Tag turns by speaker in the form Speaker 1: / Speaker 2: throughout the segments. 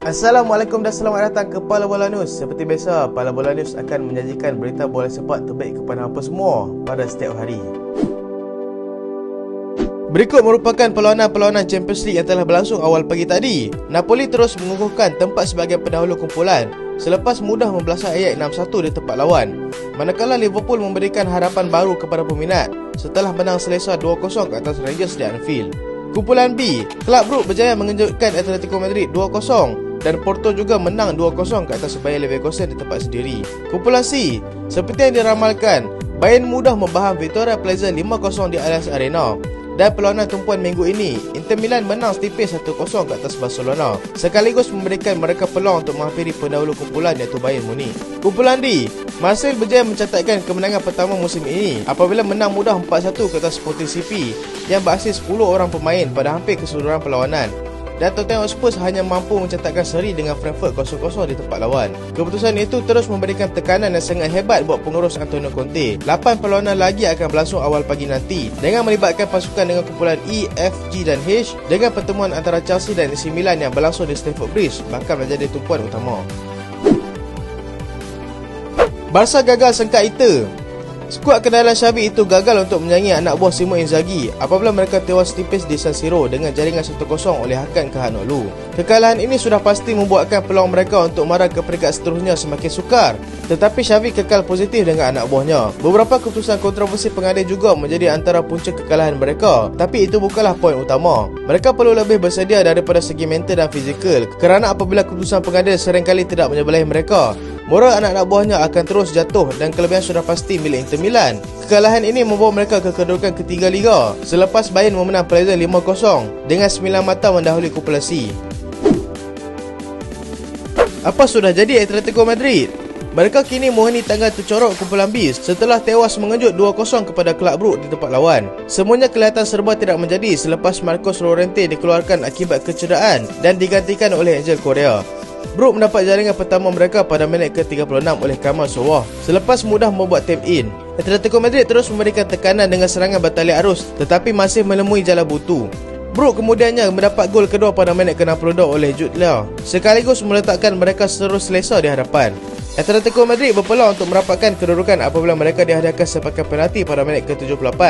Speaker 1: Assalamualaikum dan selamat datang ke Pala Bola News. Seperti biasa, Pala Bola News akan menyajikan berita bola sepak terbaik kepada hampa semua pada setiap hari. Berikut merupakan perlawanan-perlawanan Champions League yang telah berlangsung awal pagi tadi. Napoli terus mengukuhkan tempat sebagai pendahulu kumpulan selepas mudah membelasah Ajax 6-1 di tempat lawan. Manakala Liverpool memberikan harapan baru kepada peminat setelah menang selesa 2-0 ke atas Rangers di Anfield. Kumpulan B, Club Brugge berjaya mengejutkan Atletico Madrid 2-0 dan Porto juga menang 2-0 ke atas Bayer Leverkusen di tempat sendiri. Kumpulan C, seperti yang diramalkan, Bayern mudah membahang Victoria Pleasant 5-0 di Allianz Arena. Dan perlawanan tumpuan minggu ini, Inter Milan menang setipis 1-0 ke atas Barcelona, sekaligus memberikan mereka peluang untuk menghampiri pendahulu kumpulan iaitu Bayern Munich. Kumpulan D, Marseille berjaya mencatatkan kemenangan pertama musim ini apabila menang mudah 4-1 ke atas Sporting CP yang berhasil 10 orang pemain pada hampir keseluruhan perlawanan. Dan Tottenham Hotspur hanya mampu mencatatkan seri dengan Frankfurt 0-0 di tempat lawan. Keputusan itu terus memberikan tekanan yang sangat hebat buat pengurus Antonio Conte. 8 perlawanan lagi akan berlangsung awal pagi nanti dengan melibatkan pasukan dengan kumpulan E, F, G dan H, dengan pertemuan antara Chelsea dan AC Milan yang berlangsung di Stamford Bridge bakal menjadi tumpuan utama. Barca gagal sengkat Inter. Skuad kendalan Xavi itu gagal untuk menyaingi anak buah Simone Inzaghi apabila mereka tewas tipis di San Siro dengan jaringan 1-0 oleh Hakan Calhanoglu. Kekalahan ini sudah pasti membuatkan peluang mereka untuk marah ke peringkat seterusnya semakin sukar. Tetapi Xavi kekal positif dengan anak buahnya. Beberapa keputusan kontroversi pengadil juga menjadi antara punca kekalahan mereka, tapi itu bukanlah poin utama. Mereka perlu lebih bersedia daripada segi mental dan fizikal, kerana apabila keputusan pengadil seringkali tidak menyebelahi mereka, moral anak-anak buahnya akan terus jatuh dan kelebihan sudah pasti milik Inter Milan. Kekalahan ini membawa mereka ke kedudukan ketiga Liga selepas Bayern memenang Pleasant 5-0 dengan 9 mata mendahului kumpulan C. Apa sudah jadi Atletico Madrid? Mereka kini menghuni tangga tercorok kumpulan B setelah tewas mengejut 2-0 kepada Club Brugge di tempat lawan. Semuanya kelihatan serba tidak menjadi selepas Marcos Llorente dikeluarkan akibat kecederaan dan digantikan oleh Angel Correa. Brugge mendapat jaringan pertama mereka pada minit ke-36 oleh Kamal Sowah selepas mudah membuat tap in. Atletico Madrid terus memberikan tekanan dengan serangan bertalian arus tetapi masih menemui jalan buntu. Brugge kemudiannya mendapat gol kedua pada minit ke-62 oleh Jude Law, sekaligus meletakkan mereka terus selesa di hadapan. Atletico Madrid berpeluang untuk merapatkan kedudukan apabila mereka dihadiahkan sepakan penalti pada minit ke-78,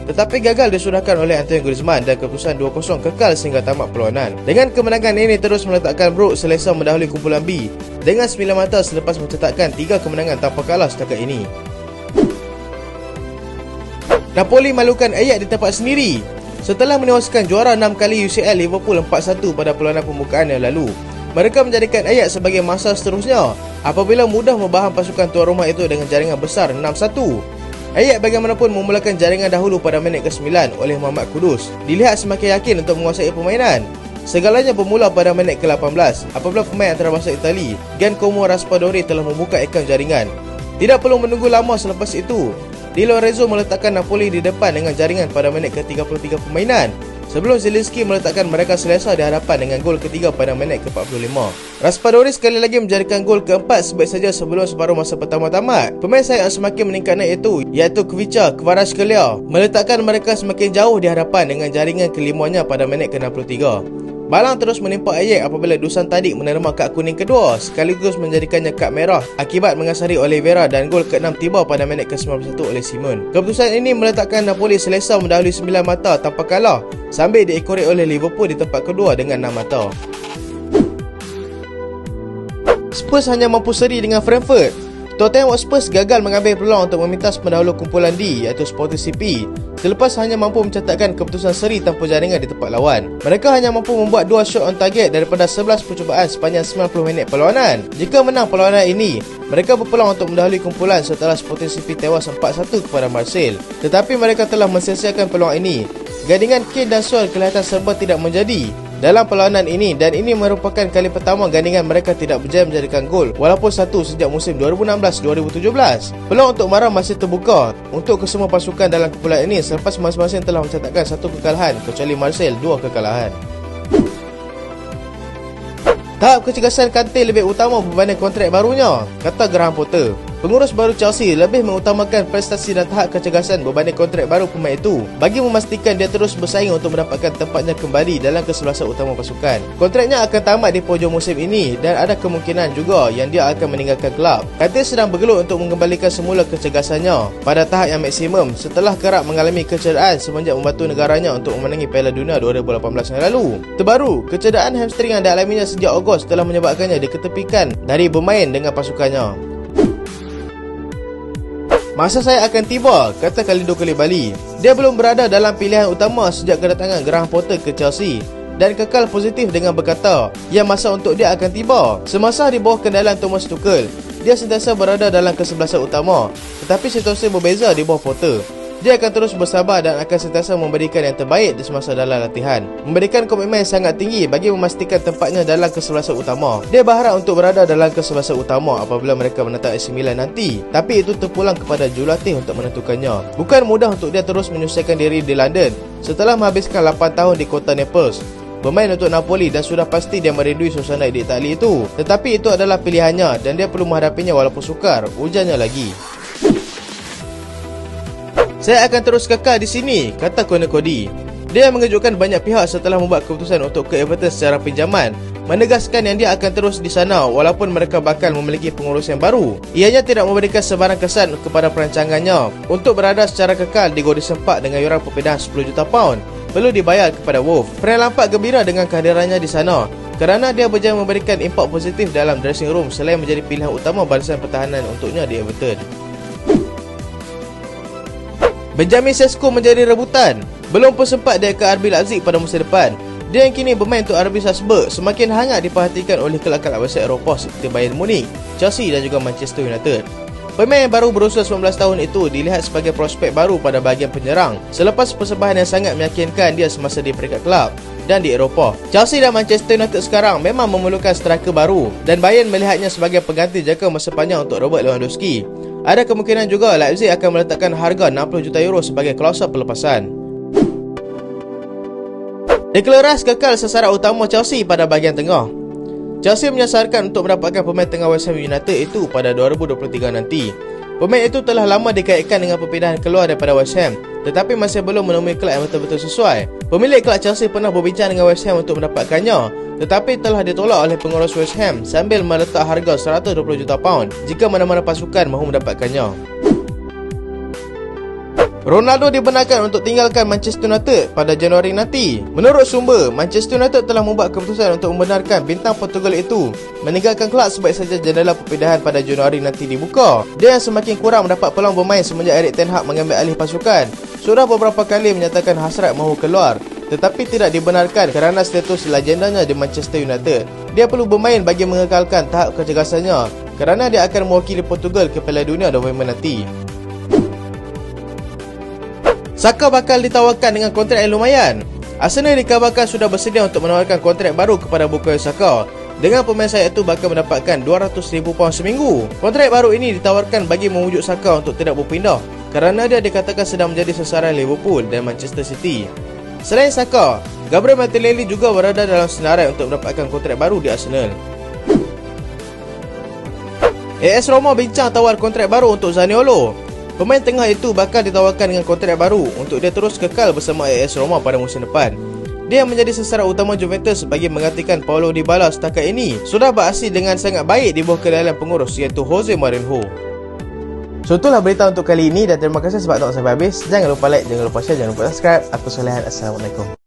Speaker 1: tetapi gagal disudahkan oleh Antoine Griezmann dan keputusan 2-0 kekal sehingga tamat perlawanan. Dengan kemenangan ini terus meletakkan Brugge selesa mendahului kumpulan B dengan 9 mata selepas mencatatkan 3 kemenangan tanpa kalah setakat ini. Napoli malukan Ajax di tempat sendiri. Setelah menewaskan juara 6 kali UCL Liverpool 4-1 pada perlawanan pembukaan yang lalu, mereka menjadikan Ajax sebagai masa seterusnya apabila mudah membahang pasukan tuan rumah itu dengan jaringan besar 6-1. Ajax bagaimanapun memulakan jaringan dahulu pada minit ke-9 oleh Muhammad Kudus. Dilihat semakin yakin untuk menguasai permainan. Segalanya bermula pada minit ke-18 apabila pemain antarabangsa Itali, Giancomo Raspadori telah membuka akaun jaringan. Tidak perlu menunggu lama selepas itu, Di Lorenzo meletakkan Napoli di depan dengan jaringan pada minit ke-33 permainan, sebelum Zielinski meletakkan mereka selesa di hadapan dengan gol ketiga pada minit ke-45. Raspadori sekali lagi menjadikan gol keempat sebaik saja sebelum separuh masa pertama tamat. Pemain sayap semakin meningkat naik itu, iaitu Kvicha Kvaratskhelia, meletakkan mereka semakin jauh di hadapan dengan jaringan kelimanya pada minit ke-63. Balang terus menimpa Ajax apabila Dusan Tadic menerima kad kuning kedua, sekaligus menjadikannya kad merah akibat mengasari Oliveira, dan gol ke-6 tiba pada minit ke-91 oleh Simon. Keputusan ini meletakkan Napoli selesa mendahului 9 mata tanpa kalah, sambil diekori oleh Liverpool di tempat kedua dengan 6 mata. Spurs hanya mampu seri dengan Frankfurt. Tottenham Hotspur gagal mengambil peluang untuk memintas pendahulu kumpulan D iaitu Sporting CP selepas hanya mampu mencatatkan keputusan seri tanpa jaringan di tempat lawan. Mereka hanya mampu membuat 2 shot on target daripada 11 percubaan sepanjang 90 minit perlawanan. Jika menang perlawanan ini, mereka berpeluang untuk mendahului kumpulan setelah Sporting CP tewas 4-1 kepada Marseille. Tetapi mereka telah mensia-siakan peluang ini. Gandingan Kane dan Son kelihatan serba tidak menjadi dalam perlawanan ini, dan ini merupakan kali pertama gandingan mereka tidak berjaya menjadikan gol walaupun satu sejak musim 2016-2017. Peluang untuk marah masih terbuka untuk kesemua pasukan dalam kumpulan ini selepas masing-masing telah mencatatkan 1 kekalahan kecuali Marseille 2 kekalahan. Tahap kecergasan Kante lebih utama berbanding kontrak barunya, kata Graham Potter. Pengurus baru Chelsea lebih mengutamakan prestasi dan tahap kecergasan berbanding kontrak baru pemain itu bagi memastikan dia terus bersaing untuk mendapatkan tempatnya kembali dalam kesebelasan utama pasukan. Kontraknya akan tamat di hujung musim ini dan ada kemungkinan juga yang dia akan meninggalkan kelab. Kante sedang bergelut untuk mengembalikan semula kecergasannya pada tahap yang maksimum setelah kerap mengalami kecederaan semenjak membantu negaranya untuk memenangi Piala Dunia 2018 yang lalu. Terbaru, kecederaan hamstring yang dialaminya sejak Ogos telah menyebabkannya diketepikan dari bermain dengan pasukannya. Masa saya akan tiba, kata Khalido Koulibaly. Dia belum berada dalam pilihan utama sejak kedatangan Graham Potter ke Chelsea dan kekal positif dengan berkata yang masa untuk dia akan tiba. Semasa di bawah kendalan Thomas Tuchel, dia sentiasa berada dalam kesebelasan utama, tetapi situasi berbeza di bawah Potter. Dia akan terus bersabar dan akan sentiasa memberikan yang terbaik di semasa dalam latihan, memberikan komitmen yang sangat tinggi bagi memastikan tempatnya dalam kesebelasan utama. Dia berharap untuk berada dalam kesebelasan utama apabila mereka menentang AC Milan nanti, tapi itu terpulang kepada jurulatih untuk menentukannya. Bukan mudah untuk dia terus menyelesaikan diri di London setelah menghabiskan 8 tahun di kota Naples bermain untuk Napoli dan sudah pasti dia merindui suasana di Itali itu. Tetapi itu adalah pilihannya dan dia perlu menghadapinya walaupun sukar, ujarnya lagi. Saya akan terus kekal di sini, kata Conor Cody. Dia mengejutkan banyak pihak setelah membuat keputusan untuk ke Everton secara pinjaman, menegaskan yang dia akan terus di sana walaupun mereka bakal memiliki pengurus yang baru. Ianya tidak memberikan sebarang kesan kepada perancangannya untuk berada secara kekal di Goodison Park dengan yuran perpindahan 10 juta pound perlu dibayar kepada Wolves. Frank Lampard gembira dengan kehadirannya di sana kerana dia berjaya memberikan impak positif dalam dressing room selain menjadi pilihan utama barisan pertahanan untuknya di Everton. Benjamin Sesko menjadi rebutan. Belum pun sempat dia ke RB Leipzig pada musim depan. Dia yang kini bermain untuk RB Salzburg semakin hangat diperhatikan oleh kelab-kelab besar Eropah seperti Bayern Munich, Chelsea dan juga Manchester United. Pemain yang baru berusia 19 tahun itu dilihat sebagai prospek baru pada bahagian penyerang selepas persembahan yang sangat meyakinkan dia semasa di peringkat kelab dan di Eropah. Chelsea dan Manchester United sekarang memang memerlukan striker baru dan Bayern melihatnya sebagai pengganti jangka masa panjang untuk Robert Lewandowski. Ada kemungkinan juga Leipzig akan meletakkan harga 60 juta euro sebagai klausul pelepasan. Declan Rice kekal sasaran utama Chelsea pada bahagian tengah. Chelsea menyasarkan untuk mendapatkan pemain tengah West Ham United itu pada 2023 nanti. Pemain itu telah lama dikaitkan dengan perpindahan keluar daripada West Ham, tetapi masih belum menemui kelab yang betul-betul sesuai. Pemilik kelab Chelsea pernah berbincang dengan West Ham untuk mendapatkannya, tetapi telah ditolak oleh pengurus West Ham sambil meletak harga 120 juta pound jika mana-mana pasukan mahu mendapatkannya. Ronaldo dibenarkan untuk tinggalkan Manchester United pada Januari nanti. Menurut sumber, Manchester United telah membuat keputusan untuk membenarkan bintang Portugal itu meninggalkan kelab sebaik saja jendela perpindahan pada Januari nanti dibuka. Dia yang semakin kurang mendapat peluang bermain semenjak Erik ten Hag mengambil alih pasukan sudah beberapa kali menyatakan hasrat mahu keluar, tetapi tidak dibenarkan kerana status legendanya di Manchester United. Dia perlu bermain bagi mengekalkan tahap kecergasannya kerana dia akan mewakili Portugal ke Piala Dunia November nanti. Saka bakal ditawarkan dengan kontrak yang lumayan. Arsenal dikabarkan sudah bersedia untuk menawarkan kontrak baru kepada Bukayo Saka. Dengan pemain sayap itu bakal mendapatkan 200,000 pound seminggu. Kontrak baru ini ditawarkan bagi memujuk Saka untuk tidak berpindah kerana dia dikatakan sedang menjadi sasaran Liverpool dan Manchester City. Selain Saka, Gabriel Martinelli juga berada dalam senarai untuk mendapatkan kontrak baru di Arsenal. AS Roma bincang tawar kontrak baru untuk Zaniolo. Pemain tengah itu bakal ditawarkan dengan kontrak baru untuk dia terus kekal bersama AS Roma pada musim depan. Dia menjadi sasaran utama Juventus bagi menggantikan Paulo Dybala setakat ini. Sudah beraksi dengan sangat baik di bawah kendalian pengurus iaitu Jose Mourinho. So itulah berita untuk kali ini dan terima kasih sebab tengok sampai habis. Jangan lupa like, jangan lupa share, jangan lupa subscribe. Aku Salehan. Assalamualaikum.